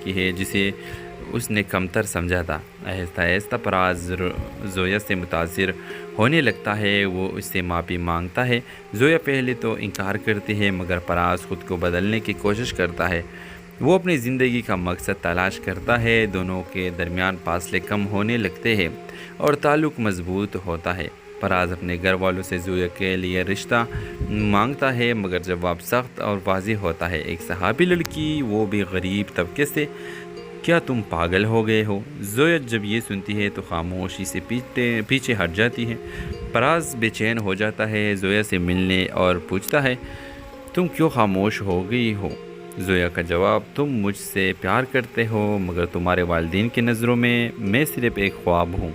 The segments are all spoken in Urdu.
کی ہے جسے اس نے کمتر سمجھا تھا۔ آہستہ آہستہ فراز زویا سے متاثر ہونے لگتا ہے، وہ اس سے معافی مانگتا ہے۔ زویا پہلے تو انکار کرتی ہے مگر فراز خود کو بدلنے کی کوشش کرتا ہے۔ وہ اپنی زندگی کا مقصد تلاش کرتا ہے، دونوں کے درمیان فاصلے کم ہونے لگتے ہیں اور تعلق مضبوط ہوتا ہے۔ فراز اپنے گھر والوں سے زویا کے لیے رشتہ مانگتا ہے مگر جواب سخت اور واضح ہوتا ہے۔ ایک صحابی لڑکی، وہ بھی غریب طبقے سے، کیا تم پاگل ہو گئے ہو؟ زویا جب یہ سنتی ہے تو خاموشی سے پیچھے ہٹ جاتی ہے۔ فراز بے چین ہو جاتا ہے، زویا سے ملنے اور پوچھتا ہے تم کیوں خاموش ہو گئی ہو؟ زویا کا جواب، تم مجھ سے پیار کرتے ہو مگر تمہارے والدین کی نظروں میں صرف ایک خواب ہوں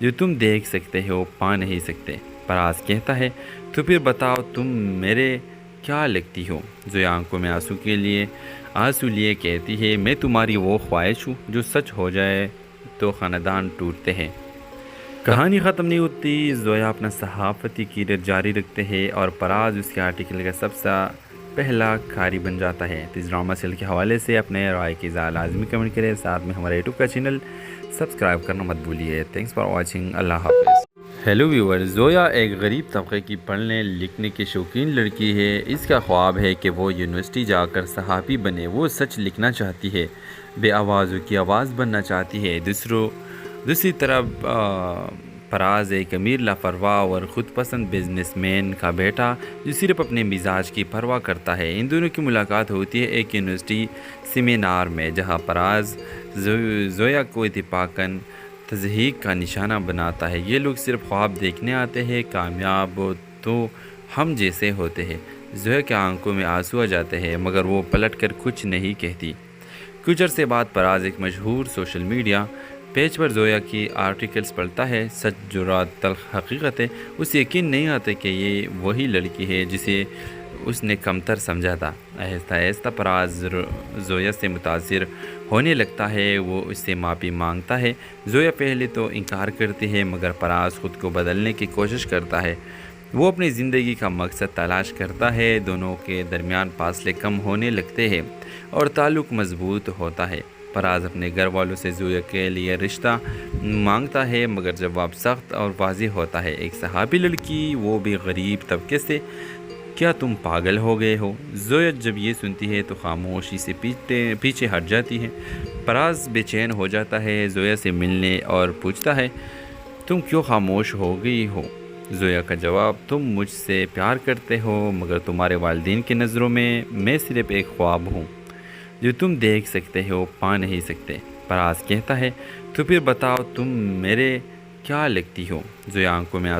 جو تم دیکھ سکتے ہو، پا نہیں سکتے۔ فراز کہتا ہے تو پھر بتاؤ تم میرے کیا لگتی ہو؟ زویا آنکھوں میں آنسو لیے کہتی ہے میں تمہاری وہ خواہش ہوں جو سچ ہو جائے تو خاندان ٹوٹتے ہیں۔ کہانی ختم نہیں ہوتی، زویا اپنا صحافتی کیریئر جاری رکھتے ہیں اور فراز اس کے آرٹیکل کا سب سے پہلا قاری بن جاتا ہے۔ اس ڈرامہ سیریل کے حوالے سے اپنے رائے کی اظہار لازمی کمنٹ کریں، ساتھ میں ہمارے یوٹیوب کا چینل سبسکرائب کرنا مت بھولیے۔ تھینکس فار واچنگ، اللہ حافظ۔ ہیلو ویور، زویا ایک غریب طبقے کی پڑھنے لکھنے کی شوقین لڑکی ہے۔ اس کا خواب ہے کہ وہ یونیورسٹی جا کر صحافی بنے۔ وہ سچ لکھنا چاہتی ہے، بے آوازوں کی آواز بننا چاہتی ہے۔ دوسری طرف فراز ایک امیر لاپرواہ اور خود پسند بزنس مین کا بیٹا جو صرف اپنے مزاج کی پرواہ کرتا ہے۔ ان دونوں کی ملاقات ہوتی ہے ایک یونیورسٹی سیمینار میں، جہاں فراز زویا کو اتفاقاً تضحیک کا نشانہ بناتا ہے۔ یہ لوگ صرف خواب دیکھنے آتے ہیں، کامیاب تو ہم جیسے ہوتے ہیں۔ زویا کے آنکھوں میں آنسو آ جاتے ہیں مگر وہ پلٹ کر کچھ نہیں کہتی۔ کچھ عرصے بعد فراز ایک مشہور سوشل میڈیا پیج پر زویا کی آرٹیکلز پڑھتا ہے۔ سچ، جرات، تلخ حقیقت ہے۔ اسے یقین نہیں آتا کہ یہ وہی لڑکی ہے جسے اس نے کمتر سمجھا تھا۔ آہستہ آہستہ فراز زویا سے متاثر ہونے لگتا ہے، وہ اس سے معافی مانگتا ہے۔ زویا پہلے تو انکار کرتی ہے مگر فراز خود کو بدلنے کی کوشش کرتا ہے۔ وہ اپنی زندگی کا مقصد تلاش کرتا ہے، دونوں کے درمیان فاصلے کم ہونے لگتے ہیں اور تعلق مضبوط ہوتا ہے۔ فراز اپنے گھر والوں سے زویا کے لیے رشتہ مانگتا ہے مگر جواب سخت اور واضح ہوتا ہے۔ ایک صحابی لڑکی، وہ بھی غریب طبقے سے، کیا تم پاگل ہو گئے ہو؟ زویا جب یہ سنتی ہے تو خاموشی سے پیچھے ہٹ جاتی ہے۔ فراز بے چین ہو جاتا ہے، زویا سے ملنے اور پوچھتا ہے تم کیوں خاموش ہو گئی ہو؟ زویا کا جواب، تم مجھ سے پیار کرتے ہو مگر تمہارے والدین کی نظروں میں صرف ایک خواب ہوں جو تم دیکھ سکتے ہو، پا نہیں سکتے۔ فراز کہتا ہے تو پھر بتاؤ تم میرے کیا لگتی ہو؟ زویا آنکھوں میں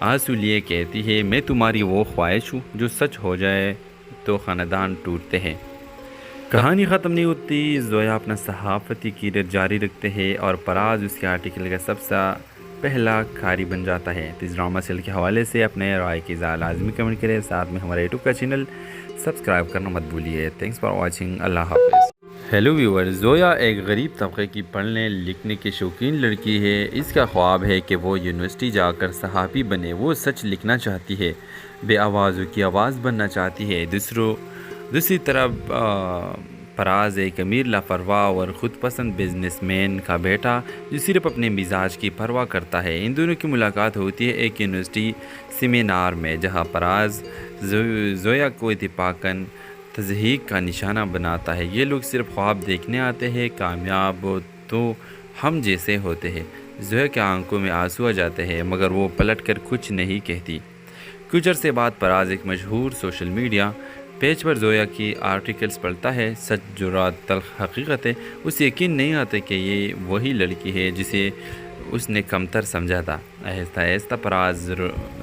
آنسو لیے کہتی ہے میں تمہاری وہ خواہش ہوں جو سچ ہو جائے تو خاندان ٹوٹتے ہیں۔ کہانی ختم نہیں ہوتی، زویا اپنا صحافتی کیریئر جاری رکھتے ہیں اور فراز اس کے آرٹیکل کا سب سے پہلا قاری بن جاتا ہے۔ اس ڈرامہ سیریل کے حوالے سے اپنے رائے کی اظہار لازمی کمنٹ کریں، ساتھ میں ہمارے یوٹیوب کا چینل سبسکرائب کرنا مت بھولیے۔ تھینکس فار واچنگ، اللہ حافظ۔ ہیلو ویور، زویا ایک غریب طبقے کی پڑھنے لکھنے کی شوقین لڑکی ہے۔ اس کا خواب ہے کہ وہ یونیورسٹی جا کر صحافی بنے۔ وہ سچ لکھنا چاہتی ہے، بے آوازوں کی آواز بننا چاہتی ہے۔ دوسری طرف فراز ایک امیر لاپرواہ اور خود پسند بزنس مین کا بیٹا جو صرف اپنے مزاج کی پرواہ کرتا ہے۔ ان دونوں کی ملاقات ہوتی ہے ایک یونیورسٹی سیمینار میں، جہاں فراز زویا کو اتفاقاً تضحیک کا نشانہ بناتا ہے۔ یہ لوگ صرف خواب دیکھنے آتے ہیں، کامیاب تو ہم جیسے ہوتے ہیں۔ زویا کے آنکھوں میں آنسو آ جاتے ہیں مگر وہ پلٹ کر کچھ نہیں کہتی۔ کچھ عرصے بعد فراز ایک مشہور سوشل میڈیا پیج پر زویا کی آرٹیکلز پڑھتا ہے۔ سچ، جرات، تلخ حقیقت ہے۔ اسے یقین نہیں آتا کہ یہ وہی لڑکی ہے جسے اس نے کمتر سمجھا تھا۔ آہستہ آہستہ فراز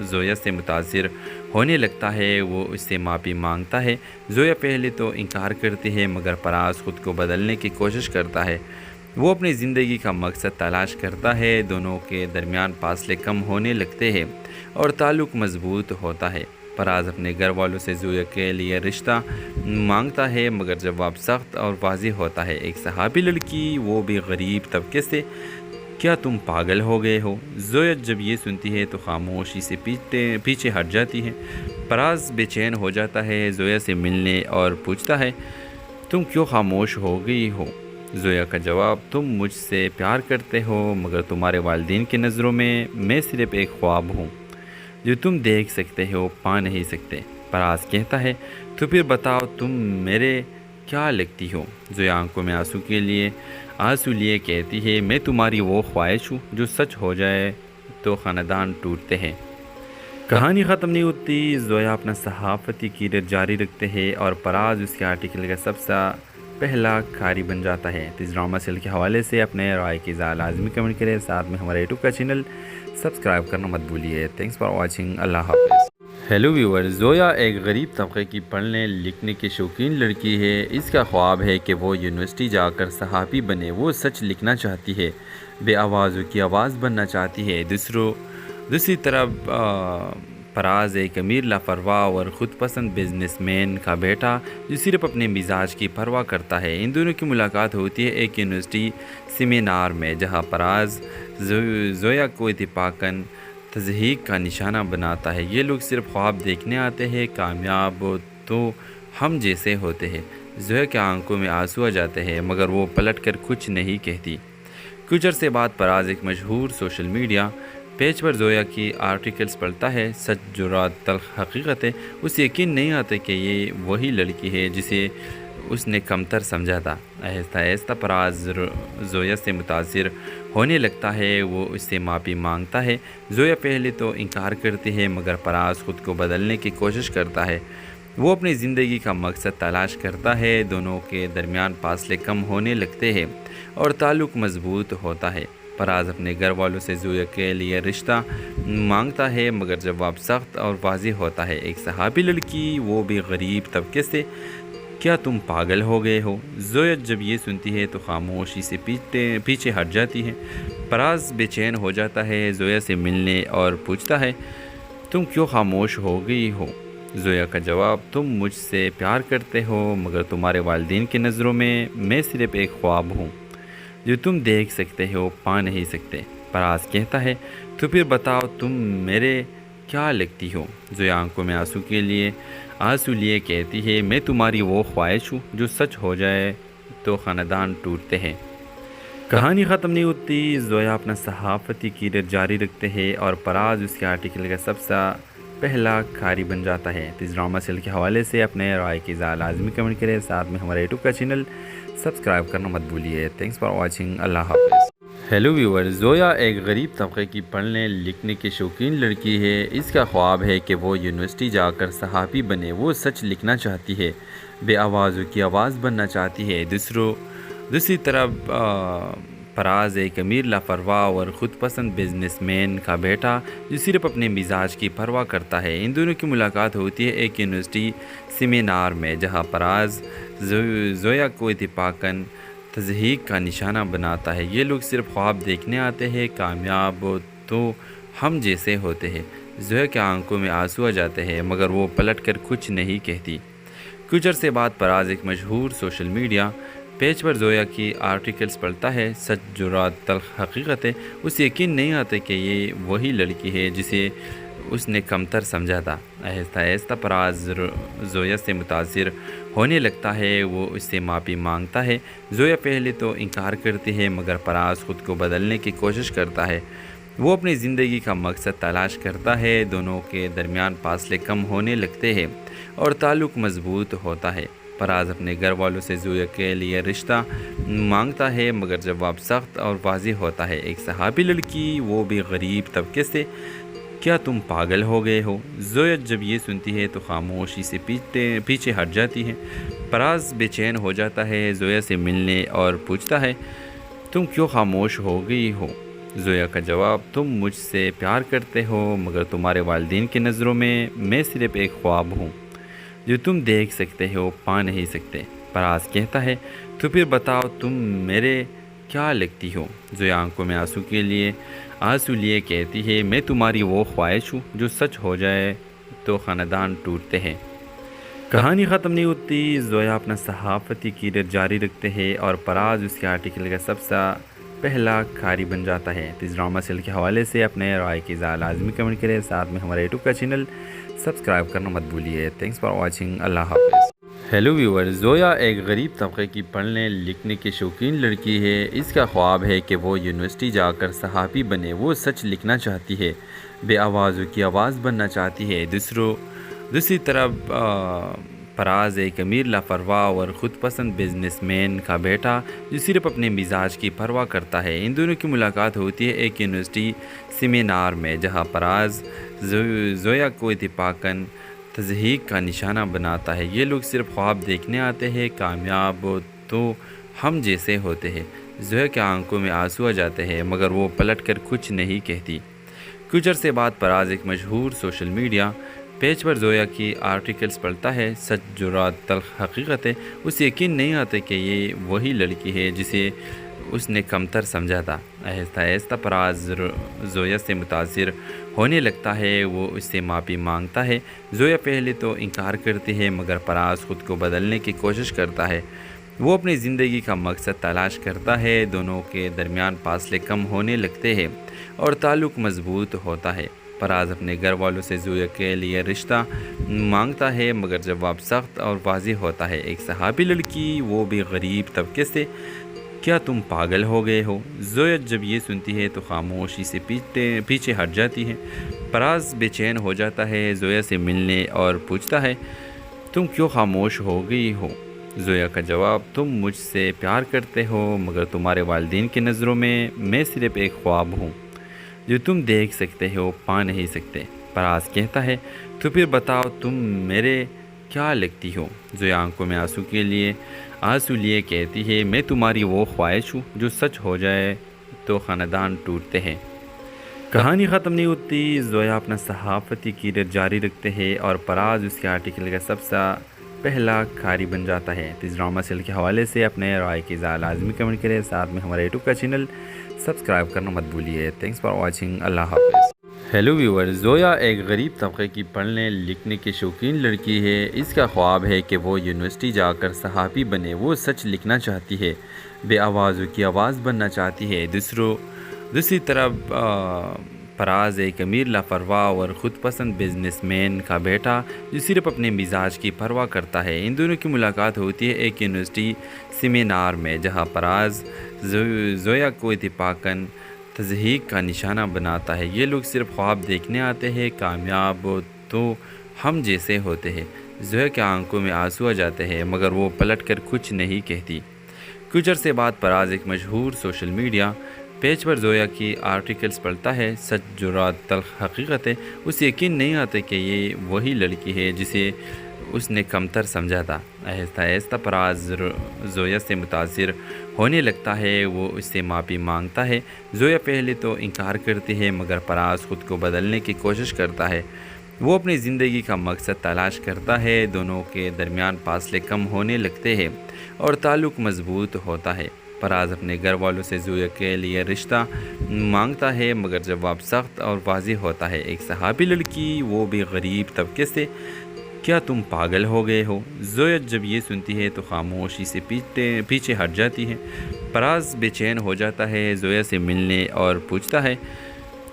زویا سے متاثر ہونے لگتا ہے، وہ اس سے معافی مانگتا ہے۔ زویا پہلے تو انکار کرتی ہے مگر فراز خود کو بدلنے کی کوشش کرتا ہے۔ وہ اپنی زندگی کا مقصد تلاش کرتا ہے، دونوں کے درمیان فاصلے کم ہونے لگتے ہیں اور تعلق مضبوط ہوتا ہے۔ فراز اپنے گھر والوں سے زویا کے لیے رشتہ مانگتا ہے مگر جواب سخت اور واضح ہوتا ہے۔ ایک صحابی لڑکی، وہ بھی غریب طبقے سے، کیا تم پاگل ہو گئے ہو؟ زویا جب یہ سنتی ہے تو خاموشی سے پیچھے ہٹ جاتی ہے۔ فراز بے چین ہو جاتا ہے، زویا سے ملنے اور پوچھتا ہے تم کیوں خاموش ہو گئی ہو؟ زویا کا جواب، تم مجھ سے پیار کرتے ہو مگر تمہارے والدین کی نظروں میں صرف ایک خواب ہوں جو تم دیکھ سکتے ہو پا نہیں سکتے۔ فراز کہتا ہے، تو پھر بتاؤ تم میرے کیا لگتی ہو؟ زویا آنکھوں میں آنسو لیے کہتی ہے، میں تمہاری وہ خواہش ہوں جو سچ ہو جائے تو خاندان ٹوٹتے ہیں۔ کہانی ختم نہیں ہوتی، زویا اپنا صحافتی کیریئر جاری رکھتے ہیں اور فراز اس کے آرٹیکل کا سب سے پہلا قاری بن جاتا ہے۔ تو اس ڈرامہ سیریل کے حوالے سے اپنے رائے کی اظہار لازمی کمنٹ کریں، ساتھ میں ہمارے یوٹیوب کا چینل سبسکرائب کرنا مت بھولیے۔ تھینکس فار واچنگ، اللہ حافظ۔ ہیلو ویور، زویا ایک غریب طبقے کی پڑھنے لکھنے کی شوقین لڑکی ہے۔ اس کا خواب ہے کہ وہ یونیورسٹی جا کر صحافی بنے۔ وہ سچ لکھنا چاہتی ہے، بے آوازوں کی آواز بننا چاہتی ہے۔ دوسری طرف فراز ایک امیر لاپرواہ اور خود پسند بزنس مین کا بیٹا جو صرف اپنے مزاج کی پرواہ کرتا ہے۔ ان دونوں کی ملاقات ہوتی ہے ایک یونیورسٹی سیمینار میں، جہاں فراز زویا کو اتفاقاً تضحیک کا نشانہ بناتا ہے۔ یہ لوگ صرف خواب دیکھنے آتے ہیں، کامیاب تو ہم جیسے ہوتے ہیں۔ زویا کے آنکھوں میں آنسو آ جاتے ہیں مگر وہ پلٹ کر کچھ نہیں کہتی۔ کچھ عرصے بعد فراز ایک مشہور سوشل میڈیا پیج پر زویا کی آرٹیکلز پڑھتا ہے۔ سچ، جرات، تلخ حقیقت ہے۔ اسے یقین نہیں آتا کہ یہ وہی لڑکی ہے جسے اس نے کمتر سمجھا تھا۔ آہستہ آہستہ فراز زویا سے متاثر ہونے لگتا ہے۔ وہ اس سے معافی مانگتا ہے۔ زویا پہلے تو انکار کرتی ہے مگر فراز خود کو بدلنے کی کوشش کرتا ہے۔ وہ اپنی زندگی کا مقصد تلاش کرتا ہے۔ دونوں کے درمیان فاصلے کم ہونے لگتے ہیں اور تعلق مضبوط ہوتا ہے۔ فراز اپنے گھر والوں سے زویا کے لیے رشتہ مانگتا ہے مگر جواب سخت اور واضح ہوتا ہے۔ ایک صحافی لڑکی، وہ بھی غریب طبقے سے، کیا تم پاگل ہو گئے ہو؟ زویا جب یہ سنتی ہے تو خاموشی سے پیچھے ہٹ جاتی ہے۔ فراز بے چین ہو جاتا ہے، زویا سے ملنے اور پوچھتا ہے، تم کیوں خاموش ہو گئی ہو؟ زویا کا جواب، تم مجھ سے پیار کرتے ہو مگر تمہارے والدین کی نظروں میں صرف ایک خواب ہوں جو تم دیکھ سکتے ہو پا نہیں سکتے۔ فراز کہتا ہے، تو پھر بتاؤ تم میرے کیا لگتی ہو؟ زویا آنکھوں میں آنسو لیے کہتی ہے، میں تمہاری وہ خواہش ہوں جو سچ ہو جائے تو خاندان ٹوٹتے ہیں۔ کہانی ختم نہیں ہوتی، زویا اپنا صحافتی کیریئر جاری رکھتے ہیں اور فراز اس کے آرٹیکل کا سب سے پہلا قاری بن جاتا ہے۔ تو اس ڈرامہ سیریل کے حوالے سے اپنے رائے کی اظہار لازمی کمنٹ کریں، ساتھ میں ہمارے یوٹیوب کا چینل سبسکرائب کرنا مت بھولیے۔ تھینکس فار واچنگ، اللہ حافظ۔ ہیلو ویور، زویا ایک غریب طبقے کی پڑھنے لکھنے کی شوقین لڑکی ہے۔ اس کا خواب ہے کہ وہ یونیورسٹی جا کر صحافی بنے۔ وہ سچ لکھنا چاہتی ہے، بے آوازوں کی آواز بننا چاہتی ہے۔ دوسری طرف فراز ایک امیر لاپرواہ اور خود پسند بزنس مین کا بیٹا جو صرف اپنے مزاج کی پرواہ کرتا ہے۔ ان دونوں کی ملاقات ہوتی ہے ایک یونیورسٹی سیمینار میں، جہاں فراز زویا کو اتفاقاً تضحیک کا نشانہ بناتا ہے۔ یہ لوگ صرف خواب دیکھنے آتے ہیں، کامیاب تو ہم جیسے ہوتے ہیں۔ زویا کے آنکھوں میں آنسو آ جاتے ہیں مگر وہ پلٹ کر کچھ نہیں کہتی۔ کچھ عرصے بعد فراز ایک مشہور سوشل میڈیا پیج پر زویا کی آرٹیکلز پڑھتا ہے۔ سچ، جرات، تلخ حقیقت ہے۔ اسے یقین نہیں آتا کہ یہ وہی لڑکی ہے جسے اس نے کمتر سمجھا تھا۔ آہستہ آہستہ فراز زویا سے متاثر ہونے لگتا ہے۔ وہ اس سے معافی مانگتا ہے۔ زویا پہلے تو انکار کرتی ہے مگر فراز خود کو بدلنے کی کوشش کرتا ہے۔ وہ اپنی زندگی کا مقصد تلاش کرتا ہے۔ دونوں کے درمیان فاصلے کم ہونے لگتے ہیں اور تعلق مضبوط ہوتا ہے۔ فراز اپنے گھر والوں سے زویا کے لیے رشتہ مانگتا ہے مگر جواب سخت اور واضح ہوتا ہے۔ ایک صحافی لڑکی، وہ بھی غریب طبقے سے، کیا تم پاگل ہو گئے ہو؟ زویا جب یہ سنتی ہے تو خاموشی سے پیچھے ہٹ جاتی ہے۔ فراز بے چین ہو جاتا ہے، زویا سے ملنے اور پوچھتا ہے، تم کیوں خاموش ہو گئی ہو؟ زویا کا جواب، تم مجھ سے پیار کرتے ہو مگر تمہارے والدین کی نظروں میں صرف ایک خواب ہوں جو تم دیکھ سکتے ہو پا نہیں سکتے۔ فراز کہتا ہے، تو پھر بتاؤ تم میرے کیا لگتی ہو؟ زویا آنکھوں میں آنسو لیے کہتی ہے، میں تمہاری وہ خواہش ہوں جو سچ ہو جائے تو خاندان ٹوٹتے ہیں۔ کہانی ختم نہیں ہوتی، زویا اپنا صحافتی کیریئر جاری رکھتے ہیں اور فراز اس کے آرٹیکل کا سب سے پہلا قاری بن جاتا ہے۔ تو اس ڈرامہ سیریل کے حوالے سے اپنے رائے کی اظہار لازمی کمنٹ کریں، ساتھ میں ہمارے یوٹیوب کا چینل سبسکرائب کرنا مت بھولیے۔ تھینکس فار واچنگ، اللہ حافظ۔ ہیلو ویور، زویا ایک غریب طبقے کی پڑھنے لکھنے کی شوقین لڑکی ہے۔ اس کا خواب ہے کہ وہ یونیورسٹی جا کر صحافی بنے۔ وہ سچ لکھنا چاہتی ہے، بے آوازوں کی آواز بننا چاہتی ہے۔ دوسری طرف فراز ایک امیر لاپرواہ اور خود پسند بزنس مین کا بیٹا جو صرف اپنے مزاج کی پرواہ کرتا ہے۔ ان دونوں کی ملاقات ہوتی ہے ایک یونیورسٹی سیمینار میں، جہاں فراز زویا کو اتفاقاً تضحیک کا نشانہ بناتا ہے۔ یہ لوگ صرف خواب دیکھنے آتے ہیں، کامیاب تو ہم جیسے ہوتے ہیں۔ زویا کے آنکھوں میں آنسو آ جاتے ہیں، مگر وہ پلٹ کر کچھ نہیں کہتی۔ کچھ عرصے بعد فراز ایک مشہور سوشل میڈیا پیج پر زویا کی آرٹیکلز پڑھتا ہے۔ سچ، جرات، تلخ حقیقتیں۔ اسے یقین نہیں آتا کہ یہ وہی لڑکی ہے جسے اس نے کمتر سمجھا تھا۔ آہستہ آہستہ فراز زویا سے متاثر ہونے لگتا ہے۔ وہ اس سے معافی مانگتا ہے۔ زویا پہلے تو انکار کرتی ہے، مگر فراز خود کو بدلنے کی کوشش کرتا ہے۔ وہ اپنی زندگی کا مقصد تلاش کرتا ہے۔ دونوں کے درمیان فاصلے کم ہونے لگتے ہیں اور تعلق مضبوط ہوتا ہے۔ فراز اپنے گھر والوں سے زویا کے لیے رشتہ مانگتا ہے، مگر جواب سخت اور واضح ہوتا ہے۔ ایک صحافی لڑکی، وہ بھی غریب طبقے سے، کیا تم پاگل ہو گئے ہو؟ زویا جب یہ سنتی ہے تو خاموشی سے پیچھے ہٹ جاتی ہے۔ فراز بے چین ہو جاتا ہے، زویا سے ملنے اور پوچھتا ہے، تم کیوں خاموش ہو گئی ہو؟ زویا کا جواب، تم مجھ سے پیار کرتے ہو، مگر تمہارے والدین کی نظروں میں صرف ایک خواب ہوں جو تم دیکھ سکتے ہو، پا نہیں سکتے۔ فراز کہتا ہے، تو پھر بتاؤ تم میرے کیا لگتی ہو؟ زویا آنکھوں میں آنسو لیے کہتی ہے، میں تمہاری وہ خواہش ہوں جو سچ ہو جائے تو خاندان ٹوٹتے ہیں۔ کہانی ختم نہیں ہوتی۔ زویا اپنا صحافتی کیریئر جاری رکھتے ہیں اور فراز اس کے آرٹیکل کا سب سے پہلا کھاری بن جاتا ہے۔ اس ڈرامہ سیل کے حوالے سے اپنے رائے کی لازمی کمنٹ کریں، ساتھ میں ہمارے یوٹیوب کا چینل سبسکرائب کرنا مت بھولیے۔ Thanks for watching. اللہ حافظ۔ ہیلو ویور، زویا ایک غریب طبقے کی پڑھنے لکھنے کی شوقین لڑکی ہے۔ اس کا خواب ہے کہ وہ یونیورسٹی جا کر صحافی بنے۔ وہ سچ لکھنا چاہتی ہے، بے آوازوں کی آواز بننا چاہتی ہے۔ دوسری طرف فراز ایک امیر لاپرواہ اور خود پسند بزنس مین کا بیٹا جو صرف اپنے مزاج کی پرواہ کرتا ہے۔ ان دونوں کی ملاقات ہوتی ہے ایک یونیورسٹی سیمینار میں، جہاں فراز زویا کو اتفاقاً تضحیک کا نشانہ بناتا ہے۔ یہ لوگ صرف خواب دیکھنے آتے ہیں، کامیاب تو ہم جیسے ہوتے ہیں۔ زویا کے آنکھوں میں آنسو آ جاتے ہیں، مگر وہ پلٹ کر کچھ نہیں کہتی۔ کچھ عرصے بعد فراز ایک مشہور سوشل میڈیا پیج پر زویا کی آرٹیکلز پڑھتا ہے۔ سچ، جرات، تلخ حقیقتیں۔ اسے یقین نہیں آتا کہ یہ وہی لڑکی ہے جسے اس نے کمتر سمجھا تھا۔ آہستہ آہستہ فراز زویا سے متاثر ہونے لگتا ہے۔ وہ اس سے معافی مانگتا ہے۔ زویا پہلے تو انکار کرتی ہے، مگر فراز خود کو بدلنے کی کوشش کرتا ہے۔ وہ اپنی زندگی کا مقصد تلاش کرتا ہے۔ دونوں کے درمیان فاصلے کم ہونے لگتے ہیں اور تعلق مضبوط ہوتا ہے۔ فراز اپنے گھر والوں سے زویا کے لیے رشتہ مانگتا ہے، مگر جواب سخت اور واضح ہوتا ہے۔ ایک صحافی لڑکی، وہ بھی غریب طبقے سے، کیا تم پاگل ہو گئے ہو؟ زویا جب یہ سنتی ہے تو خاموشی سے پیچھے ہٹ جاتی ہے۔ فراز بے چین ہو جاتا ہے، زویا سے ملنے اور پوچھتا ہے،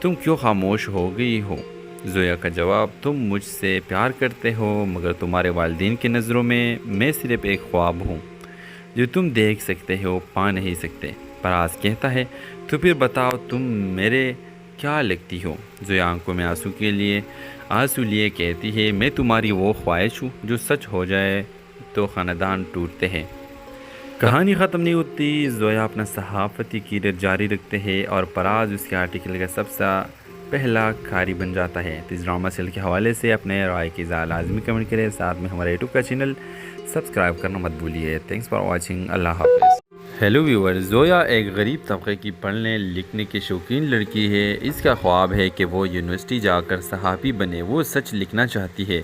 تم کیوں خاموش ہو گئی ہو؟ زویا کا جواب، تم مجھ سے پیار کرتے ہو، مگر تمہارے والدین کی نظروں میں صرف ایک خواب ہوں جو تم دیکھ سکتے ہو، پا نہیں سکتے۔ فراز کہتا ہے، تو پھر بتاؤ تم میرے کیا لگتی ہو؟ زویا آنکھوں میں آنسو لیے کہتی ہے، میں تمہاری وہ خواہش ہوں جو سچ ہو جائے تو خاندان ٹوٹتے ہیں۔ کہانی ختم نہیں ہوتی۔ زویا اپنا صحافتی کیریئر جاری رکھتے ہیں اور فراز اس کے آرٹیکل کا سب سے پہلا کھاری بن جاتا ہے۔ اس ڈرامہ سیل کے حوالے سے اپنے رائے کی لازمی کمنٹ کریں، ساتھ میں ہمارے یوٹیوب کا چینل سبسکرائب کرنا مت بھولیے۔ Thanks for watching. اللہ حافظ۔ ہیلو ویور، زویا ایک غریب طبقے کی پڑھنے لکھنے کی شوقین لڑکی ہے۔ اس کا خواب ہے کہ وہ یونیورسٹی جا کر صحافی بنے۔ وہ سچ لکھنا چاہتی ہے،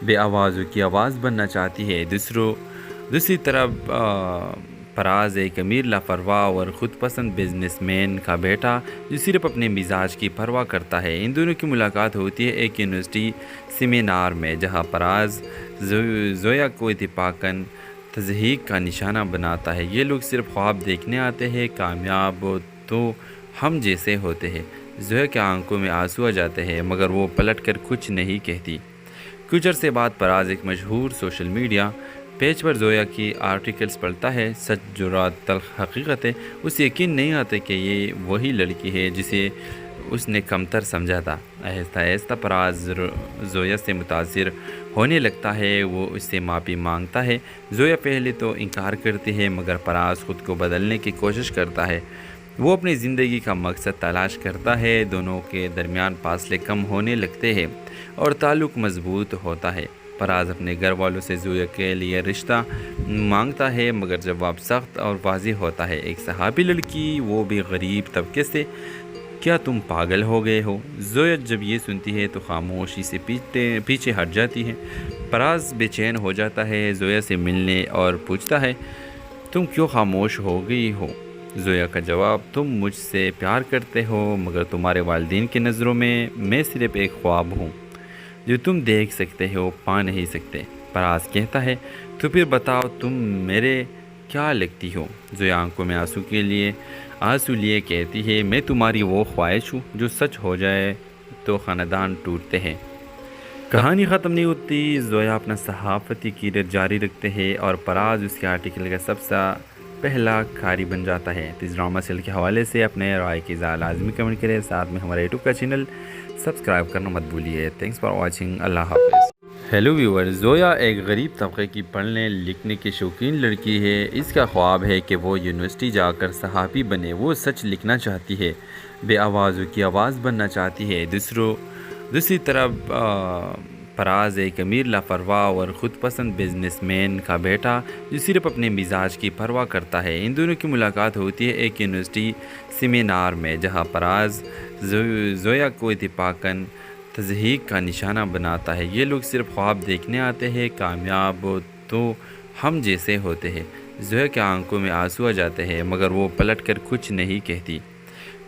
بے آوازوں کی آواز بننا چاہتی ہے۔ دوسری طرف فراز ایک امیر لاپرواہ اور خود پسند بزنس مین کا بیٹا جو صرف اپنے مزاج کی پرواہ کرتا ہے۔ ان دونوں کی ملاقات ہوتی ہے ایک یونیورسٹی سیمینار میں، جہاں فراز زویا کو اتفاقاً تضحیک کا نشانہ بناتا ہے۔ یہ لوگ صرف خواب دیکھنے آتے ہیں، کامیاب تو ہم جیسے ہوتے ہیں۔ زویا کے آنکھوں میں آنسو آ جاتے ہیں، مگر وہ پلٹ کر کچھ نہیں کہتی۔ کچھ عرصے بعد فراز ایک مشہور سوشل میڈیا پیج پر زویا کی آرٹیکلز پڑھتا ہے، سچ جرات تلخ حقیقت ہے، اسے یقین نہیں آتا کہ یہ وہی لڑکی ہے جسے اس نے کمتر سمجھا تھا۔ آہستہ آہستہ پراز زویا سے متاثر ہونے لگتا ہے، وہ اس سے معافی مانگتا ہے۔ زویا پہلے تو انکار کرتی ہے مگر پراز خود کو بدلنے کی کوشش کرتا ہے۔ وہ اپنی زندگی کا مقصد تلاش کرتا ہے، دونوں کے درمیان فاصلے کم ہونے لگتے ہیں اور تعلق مضبوط ہوتا ہے۔ پراز اپنے گھر والوں سے زویا کے لیے رشتہ مانگتا ہے مگر جواب سخت اور واضح ہوتا ہے۔ ایک صحابی لڑکی، وہ بھی غریب طبقے سے، کیا تم پاگل ہو گئے ہو؟ زویا جب یہ سنتی ہے تو خاموشی سے پیچھے ہٹ جاتی ہے۔ پراز بے چین ہو جاتا ہے، زویا سے ملنے اور پوچھتا ہے تم کیوں خاموش ہو گئی ہو؟ زویا کا جواب، تم مجھ سے پیار کرتے ہو مگر تمہارے والدین کی نظروں میں صرف ایک خواب ہوں جو تم دیکھ سکتے ہو، پا نہیں سکتے۔ پراز کہتا ہے تو پھر بتاؤ تم میرے کیا لگتی ہو؟ زویا آنکھوں میں آنسو لیے کہتی ہے میں تمہاری وہ خواہش ہوں جو سچ ہو جائے تو خاندان ٹوٹتے ہیں۔ کہانی ختم نہیں ہوتی، زویا اپنا صحافتی کیریئر جاری رکھتے ہیں اور پراز اس کے آرٹیکل کا سب سے پہلا قاری بن جاتا ہے۔ اس ڈرامہ سیریل کے حوالے سے اپنے رائے کی لازمی کمنٹ کریں، ساتھ میں ہمارے یوٹیوب کا چینل سبسکرائب کرنا مت بھولیے۔ تھینکس فار واچنگ، اللہ حافظ۔ ہیلو ویور، زویا ایک غریب طبقے کی پڑھنے لکھنے کی شوقین لڑکی ہے۔ اس کا خواب ہے کہ وہ یونیورسٹی جا کر صحافی بنے۔ وہ سچ لکھنا چاہتی ہے، بے آوازوں کی آواز بننا چاہتی ہے۔ دوسری طرف پراز ایک امیر لاپرواہ اور خود پسند بزنس مین کا بیٹا جو صرف اپنے مزاج کی پرواہ کرتا ہے۔ ان دونوں کی ملاقات ہوتی ہے ایک یونیورسٹی سیمینار میں، جہاں پراز زویا کو اتفاقاً تضحیک کا نشانہ بناتا ہے۔ یہ لوگ صرف خواب دیکھنے آتے ہیں، کامیاب تو ہم جیسے ہوتے ہیں۔ زویا کے آنکھوں میں آنسو آ جاتے ہیں مگر وہ پلٹ کر کچھ نہیں کہتی۔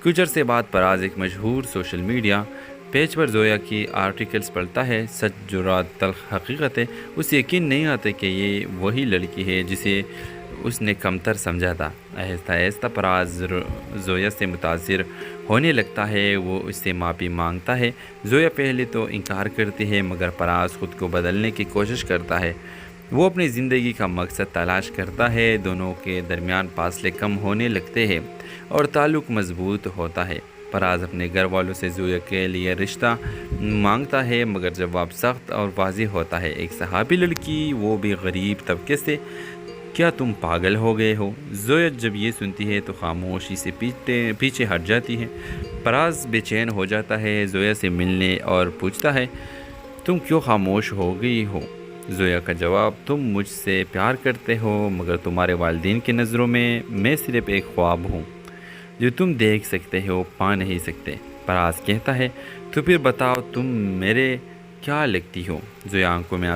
کچھ عرصے بعد پراز ایک مشہور سوشل میڈیا پیج پر زویا کی آرٹیکلز پڑھتا ہے، سچ جرات تلخ حقیقت ہے، اسے یقین نہیں آتا کہ یہ وہی لڑکی ہے جسے اس نے کمتر سمجھا تھا۔ آہستہ آہستہ پراز زویا سے متاثر ہونے لگتا ہے، وہ اس سے معافی مانگتا ہے۔ زویا پہلے تو انکار کرتی ہے مگر پراز خود کو بدلنے کی کوشش کرتا ہے۔ وہ اپنی زندگی کا مقصد تلاش کرتا ہے، دونوں کے درمیان فاصلے کم ہونے لگتے ہیں اور تعلق مضبوط ہوتا ہے۔ پراز اپنے گھر والوں سے زویا کے لیے رشتہ مانگتا ہے مگر جواب سخت اور واضح ہوتا ہے۔ ایک صحابی لڑکی، وہ بھی غریب طبقے سے، کیا تم پاگل ہو گئے ہو؟ زویا جب یہ سنتی ہے تو خاموشی سے پیچھے ہٹ جاتی ہے۔ پراز بے چین ہو جاتا ہے، زویا سے ملنے اور پوچھتا ہے تم کیوں خاموش ہو گئی ہو؟ زویا کا جواب، تم مجھ سے پیار کرتے ہو مگر تمہارے والدین کی نظروں میں صرف ایک خواب ہوں جو تم دیکھ سکتے ہو، پا نہیں سکتے۔ پراز کہتا ہے تو پھر بتاؤ تم میرے کیا لگتی ہو؟ زویا آنکھوں میں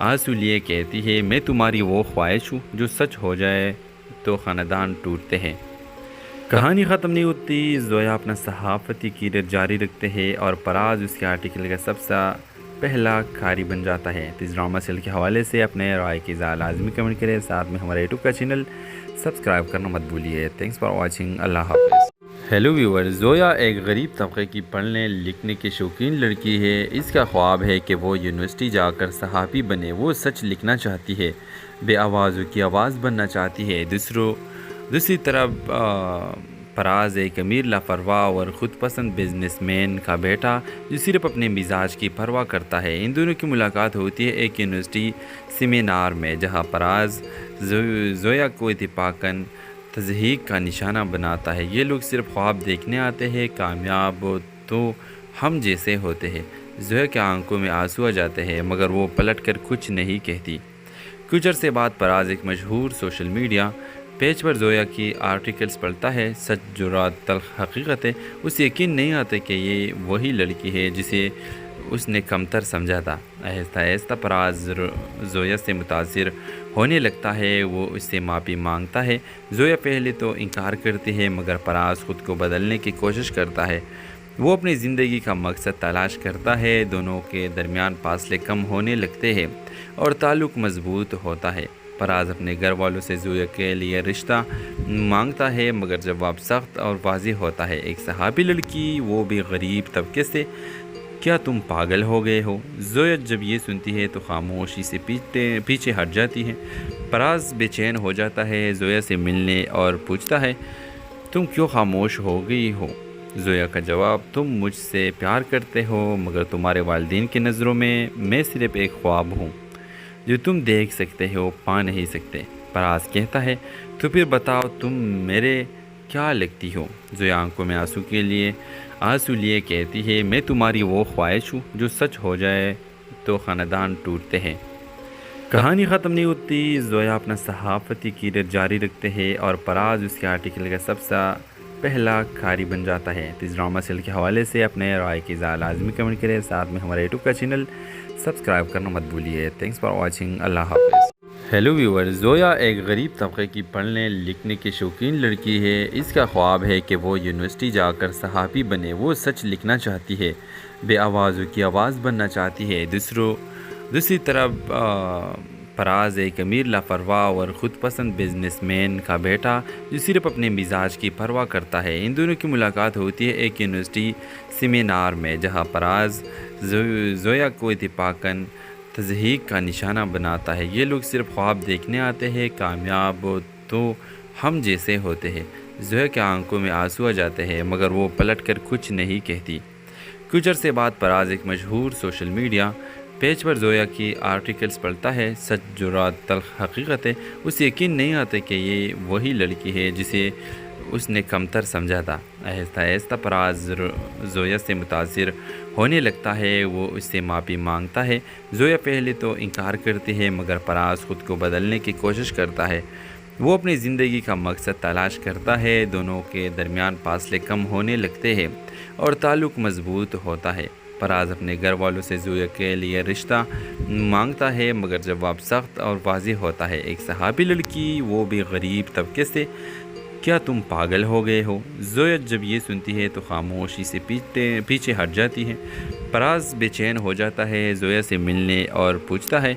آنسو لیے کہتی ہے میں تمہاری وہ خواہش ہوں جو سچ ہو جائے تو خاندان ٹوٹتے ہیں۔ کہانی ختم نہیں ہوتی، زویا اپنا صحافتی کیریئر جاری رکھتے ہیں اور پراز اس کے آرٹیکل کا سب سے پہلا قاری بن جاتا ہے۔ اس ڈرامہ سیریل کے حوالے سے اپنے رائے کی لازمی کمنٹ کریں، ساتھ میں ہمارے یوٹیوب کا چینل سبسکرائب کرنا مت بھولیے۔ تھینکس فار واچنگ، اللہ حافظ۔ ہیلو ویور، زویا ایک غریب طبقے کی پڑھنے لکھنے کی شوقین لڑکی ہے۔ اس کا خواب ہے کہ وہ یونیورسٹی جا کر صحافی بنے۔ وہ سچ لکھنا چاہتی ہے، بے آوازوں کی آواز بننا چاہتی ہے۔ دوسری طرف پراز ایک امیر لاپرواہ اور خود پسند بزنس مین کا بیٹا جو صرف اپنے مزاج کی پرواہ کرتا ہے۔ ان دونوں کی ملاقات ہوتی ہے ایک یونیورسٹی سیمینار میں، جہاں پراز زویا کو اتفاقاً تضحیک کا نشانہ بناتا ہے۔ یہ لوگ صرف خواب دیکھنے آتے ہیں، کامیاب تو ہم جیسے ہوتے ہیں۔ زویا کے آنکھوں میں آنسو آ جاتے ہیں مگر وہ پلٹ کر کچھ نہیں کہتی۔ کچھ عرصے بعد پراز ایک مشہور سوشل میڈیا پیج پر زویا کی آرٹیکلز پڑھتا ہے، سچ جرات تلخ حقیقت ہے، اسے یقین نہیں آتا کہ یہ وہی لڑکی ہے جسے اس نے کمتر سمجھا تھا۔ آہستہ آہستہ پراز زویا سے متاثر ہونے لگتا ہے، وہ اس سے معافی مانگتا ہے۔ زویا پہلے تو انکار کرتی ہے مگر پراز خود کو بدلنے کی کوشش کرتا ہے۔ وہ اپنی زندگی کا مقصد تلاش کرتا ہے، دونوں کے درمیان فاصلے کم ہونے لگتے ہیں اور تعلق مضبوط ہوتا ہے۔ پراز اپنے گھر والوں سے زویا کے لیے رشتہ مانگتا ہے مگر جواب سخت اور واضح ہوتا ہے۔ ایک صحابی لڑکی، وہ بھی غریب طبقے سے، کیا تم پاگل ہو گئے ہو؟ زویا جب یہ سنتی ہے تو خاموشی سے پیچھے ہٹ جاتی ہے۔ پراز بے چین ہو جاتا ہے، زویا سے ملنے اور پوچھتا ہے تم کیوں خاموش ہو گئی ہو؟ زویا کا جواب، تم مجھ سے پیار کرتے ہو مگر تمہارے والدین کی نظروں میں صرف ایک خواب ہوں جو تم دیکھ سکتے ہو پا نہیں سکتے۔ پراز کہتا ہے تو پھر بتاؤ تم میرے کیا لگتی ہو؟ زویا آنکھوں میں آنسو لیے کہتی ہے میں تمہاری وہ خواہش ہوں جو سچ ہو جائے تو خاندان ٹوٹتے ہیں۔ کہانی ختم نہیں ہوتی، زویا اپنا صحافتی کیریئر جاری رکھتے ہیں اور پراز اس کے آرٹیکل کا سب سے پہلا کھاری بن جاتا ہے۔ اس ڈرامہ سیریل کے حوالے سے اپنے رائے کی اظہار لازمی کمنٹ کریں، ساتھ میں ہمارے یوٹیوب کا چینل سبسکرائب کرنا مت بھولیے۔ تھینکس فار واچنگ، اللہ حافظ۔ ہیلو ویور، زویا ایک غریب طبقے کی پڑھنے لکھنے کی شوقین لڑکی ہے۔ اس کا خواب ہے کہ وہ یونیورسٹی جا کر صحافی بنے۔ وہ سچ لکھنا چاہتی ہے، بے آوازوں کی آواز بننا چاہتی ہے۔ دوسری طرف پراز ایک امیر لاپرواہ اور خود پسند بزنس مین کا بیٹا جو صرف اپنے مزاج کی پرواہ کرتا ہے۔ ان دونوں کی ملاقات ہوتی ہے ایک یونیورسٹی سیمینار میں، جہاں پراز زویا کو اتفاقاً تضحیک کا نشانہ بناتا ہے۔ یہ لوگ صرف خواب دیکھنے آتے ہیں، کامیاب تو ہم جیسے ہوتے ہیں۔ زویا کے آنکھوں میں آنسو آ جاتے ہیں مگر وہ پلٹ کر کچھ نہیں کہتی۔ کچھ عرصے بعد پراز ایک مشہور سوشل میڈیا پیج پر زویا کی آرٹیکلز پڑھتا ہے۔ سچ، جرات، تلخ حقیقت ہے۔ اسے یقین نہیں آتا کہ یہ وہی لڑکی ہے جسے اس نے کمتر سمجھا تھا۔ آہستہ آہستہ پراز زویا سے متاثر ہونے لگتا ہے، وہ اس سے معافی مانگتا ہے۔ زویا پہلے تو انکار کرتی ہے مگر پراز خود کو بدلنے کی کوشش کرتا ہے۔ وہ اپنی زندگی کا مقصد تلاش کرتا ہے، دونوں کے درمیان فاصلے کم ہونے لگتے ہیں اور تعلق مضبوط ہوتا ہے۔ پراز اپنے گھر والوں سے زویا کے لیے رشتہ مانگتا ہے مگر جواب سخت اور واضح ہوتا ہے، ایک صحافی لڑکی، وہ بھی غریب طبقے سے۔ کیا تم پاگل ہو گئے ہو؟ زویا جب یہ سنتی ہے تو خاموشی سے پیچھے ہٹ جاتی ہے۔ پراز بے چین ہو جاتا ہے، زویا سے ملنے اور پوچھتا ہے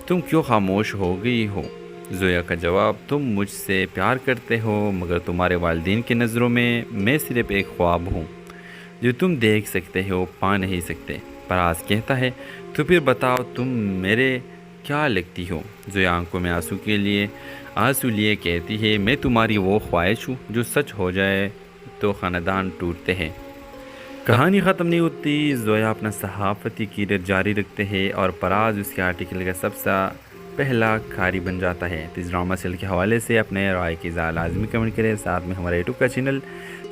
تم کیوں خاموش ہو گئی ہو؟ زویا کا جواب، تم مجھ سے پیار کرتے ہو مگر تمہارے والدین کی نظروں میں صرف ایک خواب ہوں جو تم دیکھ سکتے ہو پا نہیں سکتے۔ پراز کہتا ہے تو پھر بتاؤ تم میرے کیا لگتی ہو؟ زویا آنکھوں میں آنسو لیے کہتی ہے میں تمہاری وہ خواہش ہوں جو سچ ہو جائے تو خاندان ٹوٹتے ہیں۔ کہانی ختم نہیں ہوتی، زویا اپنا صحافتی کیریئر جاری رکھتے ہیں اور پراز اس کے آرٹیکل کا سب سے پہلا کھاری بن جاتا ہے۔ اس ڈرامہ سیریل کے حوالے سے اپنے رائے کی اظہار لازمی کمنٹ کریں، ساتھ میں ہمارے یوٹیوب کا چینل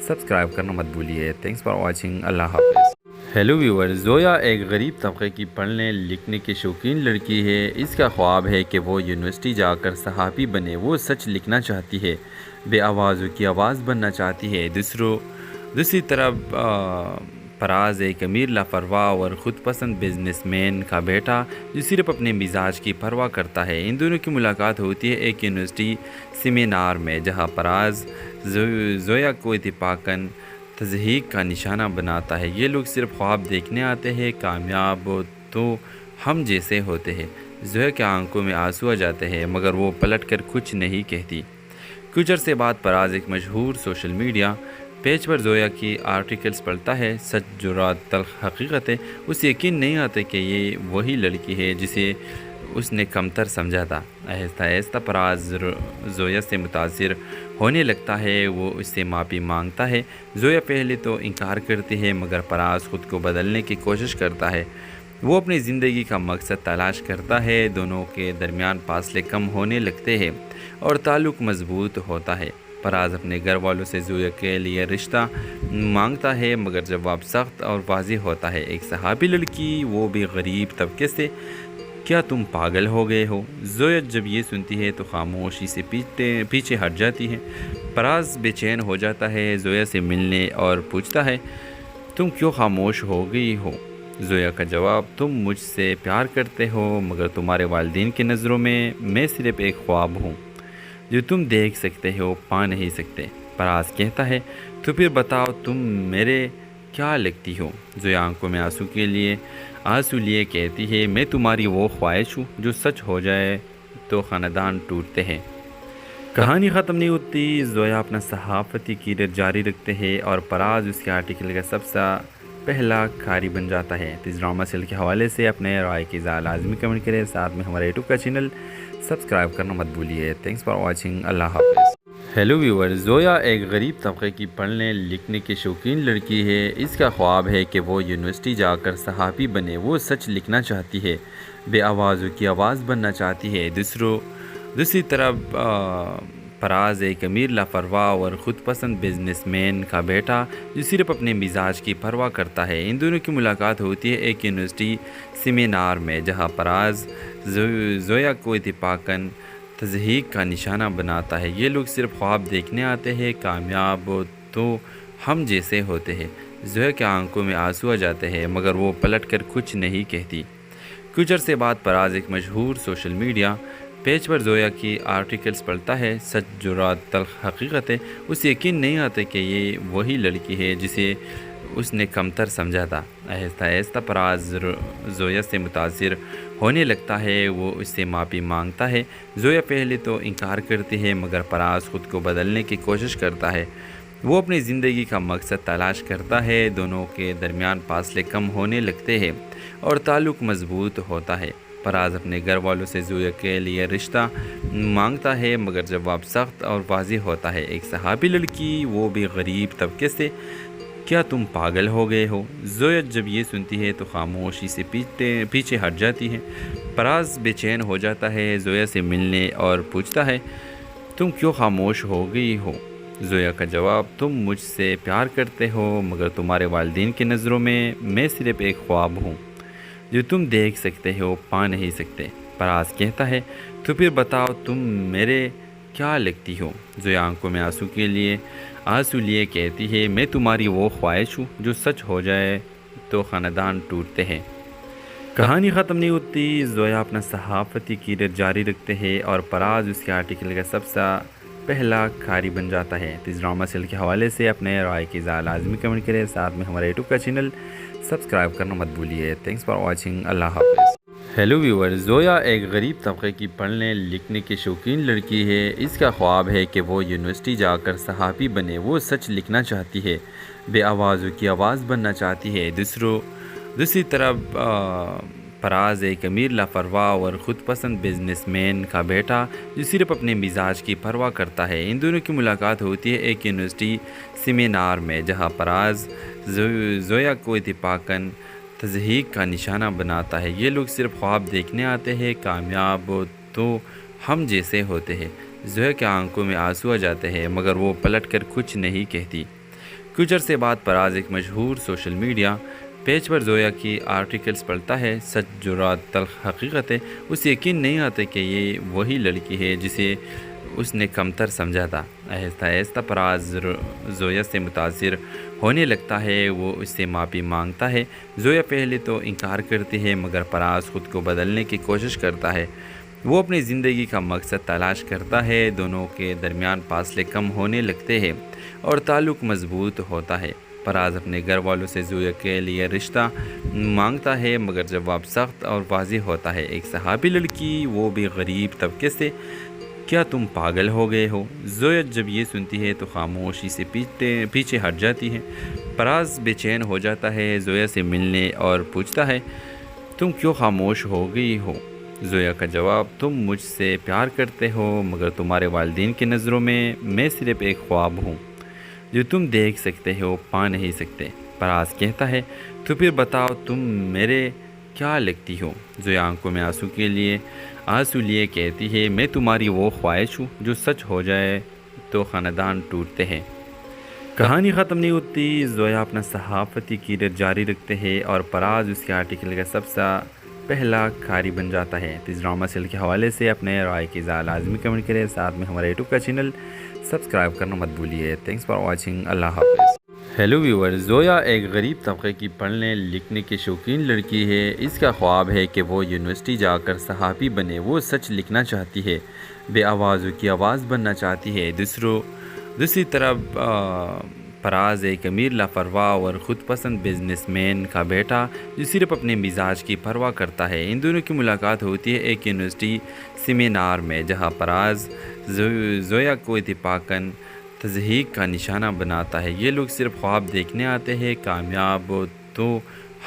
سبسکرائب کرنا مت بھولیے۔ تھینکس فار واچنگ، اللہ حافظ۔ ہیلو ویور، زویا ایک غریب طبقے کی پڑھنے لکھنے کی شوقین لڑکی ہے۔ اس کا خواب ہے کہ وہ یونیورسٹی جا کر صحافی بنے۔ وہ سچ لکھنا چاہتی ہے، بے آوازوں کی آواز بننا چاہتی ہے۔ دوسری طرف پراز ایک امیر لاپرواہ اور خود پسند بزنس مین کا بیٹا جو صرف اپنے مزاج کی پرواہ کرتا ہے۔ ان دونوں کی ملاقات ہوتی ہے ایک یونیورسٹی سیمینار میں، جہاں پراز زویا کو اتفاقاً تضحیک کا نشانہ بناتا ہے۔ یہ لوگ صرف خواب دیکھنے آتے ہیں، کامیاب تو ہم جیسے ہوتے ہیں۔ زویا کے آنکھوں میں آنسو آ جاتے ہیں مگر وہ پلٹ کر کچھ نہیں کہتی۔ کچھ عرصے بعد پراز ایک مشہور سوشل میڈیا پیج پر زویا کی آرٹیکلز پڑھتا ہے۔ سچ، جرات، تلخ حقیقت ہے۔ اسے یقین نہیں آتا کہ یہ وہی لڑکی ہے جسے اس نے کمتر سمجھا تھا۔ آہستہ آہستہ پراز زویا سے متاثر ہونے لگتا ہے، وہ اس سے معافی مانگتا ہے۔ زویا پہلے تو انکار کرتی ہے مگر پراز خود کو بدلنے کی کوشش کرتا ہے۔ وہ اپنی زندگی کا مقصد تلاش کرتا ہے، دونوں کے درمیان فاصلے کم ہونے لگتے ہیں اور تعلق مضبوط ہوتا ہے۔ پراز اپنے گھر والوں سے زویا کے لیے رشتہ مانگتا ہے مگر جواب سخت اور واضح ہوتا ہے، ایک صحافی لڑکی، وہ بھی غریب طبقے سے۔ کیا تم پاگل ہو گئے ہو؟ زویا جب یہ سنتی ہے تو خاموشی سے پیچھے ہٹ جاتی ہے۔ پراز بے چین ہو جاتا ہے، زویا سے ملنے اور پوچھتا ہے تم کیوں خاموش ہو گئی ہو؟ زویا کا جواب، تم مجھ سے پیار کرتے ہو مگر تمہارے والدین کی نظروں میں صرف ایک خواب ہوں جو تم دیکھ سکتے ہو پا نہیں سکتے۔ پراز کہتا ہے تو پھر بتاؤ تم میرے کیا لگتی ہو؟ زویا آنکھوں میں آنسو لیے کہتی ہے میں تمہاری وہ خواہش ہوں جو سچ ہو جائے تو خاندان ٹوٹتے ہیں۔ کہانی ختم نہیں ہوتی، زویا اپنا صحافتی کیریئر جاری رکھتے ہیں اور پراز اس کے آرٹیکل کا سب سے پہلا کھاری بن جاتا ہے۔ تو اس ڈرامہ سیریل کے حوالے سے اپنے رائے کی اظہار لازمی کمنٹ کریں، ساتھ میں ہمارے یوٹیوب کا چینل سبسکرائب کرنا مت بھولیے۔ تھینکس فار واچنگ، اللہ حافظ۔ ہیلو ویور، زویا ایک غریب طبقے کی پڑھنے لکھنے کی شوقین لڑکی ہے۔ اس کا خواب ہے کہ وہ یونیورسٹی جا کر صحافی بنے۔ وہ سچ لکھنا چاہتی ہے، بے آوازوں کی آواز بننا چاہتی ہے۔ دوسری طرف فراز ایک امیر لاپرواہ اور خود پسند بزنس مین کا بیٹا جو صرف اپنے مزاج کی پرواہ کرتا ہے۔ ان دونوں کی ملاقات ہوتی ہے ایک یونیورسٹی سیمینار میں، جہاں فراز زویا کو اتفاقاً تضحیک کا نشانہ بناتا ہے۔ یہ لوگ صرف خواب دیکھنے آتے ہیں، کامیاب تو ہم جیسے ہوتے ہیں۔ زویا کے آنکھوں میں آنسو آ جاتے ہیں، مگر وہ پلٹ کر کچھ نہیں کہتی۔ کچھ عرصے بعد فراز ایک مشہور سوشل میڈیا پیج پر زویا کی آرٹیکلز پڑھتا ہے۔ سچ، جرات، تلخ حقیقت ہے۔ اسے یقین نہیں آتا کہ یہ وہی لڑکی ہے جسے اس نے کمتر سمجھا تھا۔ آہستہ آہستہ فراز زویا سے متاثر ہونے لگتا ہے۔ وہ اس سے معافی مانگتا ہے۔ زویا پہلے تو انکار کرتی ہے، مگر فراز خود کو بدلنے کی کوشش کرتا ہے۔ وہ اپنی زندگی کا مقصد تلاش کرتا ہے۔ دونوں کے درمیان فاصلے کم ہونے لگتے ہیں اور تعلق مضبوط ہوتا ہے۔ فراز اپنے گھر والوں سے زویا کے لیے رشتہ مانگتا ہے، مگر جواب سخت اور واضح ہوتا ہے۔ ایک صحافی لڑکی، وہ بھی غریب طبقے سے، کیا تم پاگل ہو گئے ہو؟ زویا جب یہ سنتی ہے تو خاموشی سے پیچھے ہٹ جاتی ہے۔ فراز بے چین ہو جاتا ہے، زویا سے ملنے اور پوچھتا ہے تم کیوں خاموش ہو گئی ہو؟ زویا کا جواب، تم مجھ سے پیار کرتے ہو، مگر تمہارے والدین کی نظروں میں صرف ایک خواب ہوں جو تم دیکھ سکتے ہو، پا نہیں سکتے۔ فراز کہتا ہے تو پھر بتاؤ تم میرے کیا لگتی ہو؟ زویا آنکھوں میں آنسو لیے کہتی ہے میں تمہاری وہ خواہش ہوں جو سچ ہو جائے تو خاندان ٹوٹتے ہیں۔ کہانی ختم نہیں ہوتی۔ زویا اپنا صحافتی کیریئر جاری رکھتے ہیں اور فراز اس کے آرٹیکل کا سب سے پہلا کھاری بن جاتا ہے۔ تو اس ڈرامہ سیریل کے حوالے سے اپنے رائے کی اظہار لازمی کمنٹ کریں، ساتھ میں ہمارے یوٹیوب کا چینل سبسکرائب کرنا مت بھولیے۔ تھینکس فار واچنگ، اللہ حافظ۔ ہیلو ویور، زویا ایک غریب طبقے کی پڑھنے لکھنے کی شوقین لڑکی ہے۔ اس کا خواب ہے کہ وہ یونیورسٹی جا کر صحافی بنے۔ وہ سچ لکھنا چاہتی ہے، بے آوازوں کی آواز بننا چاہتی ہے۔ دوسری طرف فراز ایک امیر لاپرواہ اور خود پسند بزنس مین کا بیٹا جو صرف اپنے مزاج کی پرواہ کرتا ہے۔ ان دونوں کی ملاقات ہوتی ہے ایک یونیورسٹی سیمینار میں، جہاں فراز زویا کو اتفاقاً تضحیک کا نشانہ بناتا ہے۔ یہ لوگ صرف خواب دیکھنے آتے ہیں، کامیاب تو ہم جیسے ہوتے ہیں۔ زویا کے آنکھوں میں آنسو آ جاتے ہیں، مگر وہ پلٹ کر کچھ نہیں کہتی۔ کچھ عرصے بعد فراز ایک مشہور سوشل میڈیا پیج پر زویا کی آرٹیکلز پڑھتا ہے۔ سچ، جرات، تلخ حقیقت ہے۔ اسے یقین نہیں آتا کہ یہ وہی لڑکی ہے جسے اس نے کمتر سمجھا تھا۔ آہستہ آہستہ فراز زویا سے متاثر ہونے لگتا ہے۔ وہ اس سے معافی مانگتا ہے۔ زویا پہلے تو انکار کرتی ہے، مگر فراز خود کو بدلنے کی کوشش کرتا ہے۔ وہ اپنی زندگی کا مقصد تلاش کرتا ہے۔ دونوں کے درمیان فاصلے کم ہونے لگتے ہیں اور تعلق مضبوط ہوتا ہے۔ فراز اپنے گھر والوں سے زویا کے لیے رشتہ مانگتا ہے، مگر جواب سخت اور واضح ہوتا ہے۔ ایک صحافی لڑکی، وہ بھی غریب طبقے سے، کیا تم پاگل ہو گئے ہو؟ زویا جب یہ سنتی ہے تو خاموشی سے پیچھے ہٹ جاتی ہے۔ فراز بے چین ہو جاتا ہے، زویا سے ملنے اور پوچھتا ہے تم کیوں خاموش ہو گئی ہو؟ زویا کا جواب، تم مجھ سے پیار کرتے ہو، مگر تمہارے والدین کی نظروں میں صرف ایک خواب ہوں جو تم دیکھ سکتے ہو، پا نہیں سکتے۔ فراز کہتا ہے تو پھر بتاؤ تم میرے کیا لگتی ہو؟ زویا آنکھوں میں آنسو لیے کہتی ہے میں تمہاری وہ خواہش ہوں جو سچ ہو جائے تو خاندان ٹوٹتے ہیں۔ کہانی ختم نہیں ہوتی۔ زویا اپنا صحافتی کیریئر جاری رکھتے ہیں اور فراز اس کے آرٹیکل کا سب سے پہلا کھاری بن جاتا ہے۔ تو اس ڈرامہ سیریل کے حوالے سے اپنے رائے کی اظہار لازمی کمنٹ کریں، ساتھ میں ہمارے یوٹیوب کا چینل سبسکرائب کرنا مت بھولیے۔ تھینکس فار واچنگ، اللہ حافظ۔ ہیلو ویور، زویا ایک غریب طبقے کی پڑھنے لکھنے کی شوقین لڑکی ہے۔ اس کا خواب ہے کہ وہ یونیورسٹی جا کر صحافی بنے۔ وہ سچ لکھنا چاہتی ہے، بے آوازوں کی آواز بننا چاہتی ہے۔ دوسری طرف فراز ایک امیر لاپرواہ اور خود پسند بزنس مین کا بیٹا جو صرف اپنے مزاج کی پرواہ کرتا ہے۔ ان دونوں کی ملاقات ہوتی ہے ایک یونیورسٹی سیمینار میں، جہاں فراز زویا کو اتفاقاً تضحیک کا نشانہ بناتا ہے۔ یہ لوگ صرف خواب دیکھنے آتے ہیں، کامیاب تو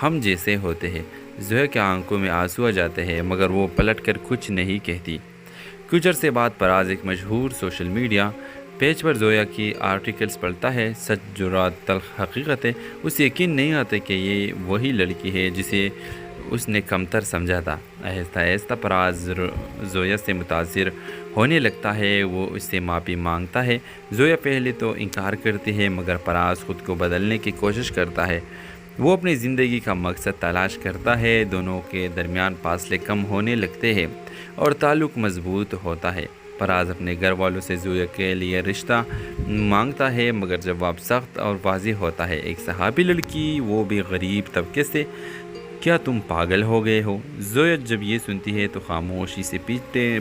ہم جیسے ہوتے ہیں۔ زویا کے آنکھوں میں آنسو آ جاتے ہیں مگر وہ پلٹ کر کچھ نہیں کہتی۔ کچھ عرصے بعد فراز ایک مشہور سوشل میڈیا پیج پر زویا کی آرٹیکلز پڑھتا ہے۔ سچ، جرات، تلخ حقیقت ہے۔ اسے یقین نہیں آتا کہ یہ وہی لڑکی ہے جسے اس نے کمتر سمجھا تھا۔ آہستہ آہستہ فراز زویا سے متاثر ہونے لگتا ہے، وہ اس سے معافی مانگتا ہے۔ زویا پہلے تو انکار کرتی ہے مگر فراز خود کو بدلنے کی کوشش کرتا ہے۔ وہ اپنی زندگی کا مقصد تلاش کرتا ہے، دونوں کے درمیان فاصلے کم ہونے لگتے ہیں اور تعلق مضبوط ہوتا ہے۔ فراز اپنے گھر والوں سے زویا کے لیے رشتہ مانگتا ہے مگر جواب سخت اور واضح ہوتا ہے۔ ایک صحابی لڑکی، وہ بھی غریب طبقے سے، کیا تم پاگل ہو گئے ہو؟ زویا جب یہ سنتی ہے تو خاموشی سے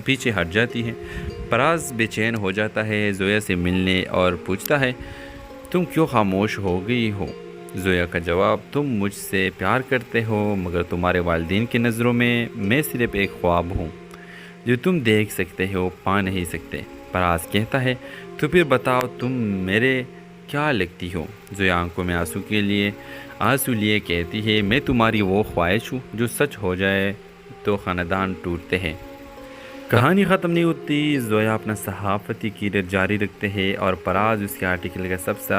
پیچھے ہٹ جاتی ہے۔ فراز بے چین ہو جاتا ہے، زویا سے ملنے اور پوچھتا ہے تم کیوں خاموش ہو گئی ہو؟ زویا کا جواب، تم مجھ سے پیار کرتے ہو مگر تمہارے والدین کی نظروں میں صرف ایک خواب ہوں جو تم دیکھ سکتے ہو، پا نہیں سکتے۔ فراز کہتا ہے تو پھر بتاؤ تم میرے کیا لگتی ہو؟ زویا آنکھوں میں آنسو لیے کہتی ہے میں تمہاری وہ خواہش ہوں جو سچ ہو جائے تو خاندان ٹوٹتے ہیں۔ کہانی ختم نہیں ہوتی، زویا اپنا صحافتی کیریئر جاری رکھتے ہیں اور فراز اس کے آرٹیکل کا سب سے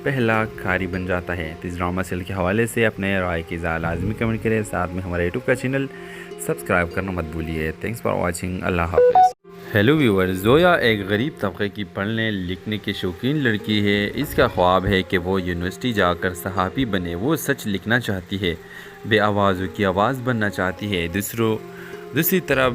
پہلا قاری بن جاتا ہے۔ اس ڈرامہ سیل کے حوالے سے اپنے رائے کی لازمی کمنٹ کریں، ساتھ میں ہمارے یوٹیوب کا چینل سبسکرائب کرنا مت بھولیے۔ تھینکس فار واچنگ، اللہ حافظ۔ ہیلو ویور، زویا ایک غریب طبقے کی پڑھنے لکھنے کی شوقین لڑکی ہے۔ اس کا خواب ہے کہ وہ یونیورسٹی جا کر صحافی بنے۔ وہ سچ لکھنا چاہتی ہے، بے آوازوں کی آواز بننا چاہتی ہے۔ دوسری طرف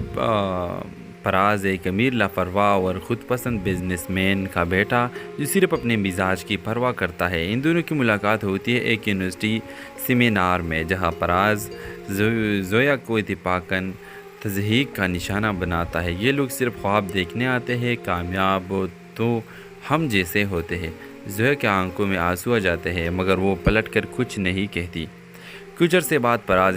فراز ایک امیر لاپرواہ اور خود پسند بزنس مین کا بیٹا جو صرف اپنے مزاج کی پرواہ کرتا ہے۔ ان دونوں کی ملاقات ہوتی ہے ایک یونیورسٹی سیمینار میں، جہاں فراز زویا کو اتفاقاً تضحیک کا نشانہ بناتا ہے۔ یہ لوگ صرف خواب دیکھنے آتے ہیں، کامیاب تو ہم جیسے ہوتے ہیں۔ زویا کے آنکھوں میں آنسو آ جاتے ہیں مگر وہ پلٹ کر کچھ نہیں کہتی۔ کچھ عرصے بعد فراز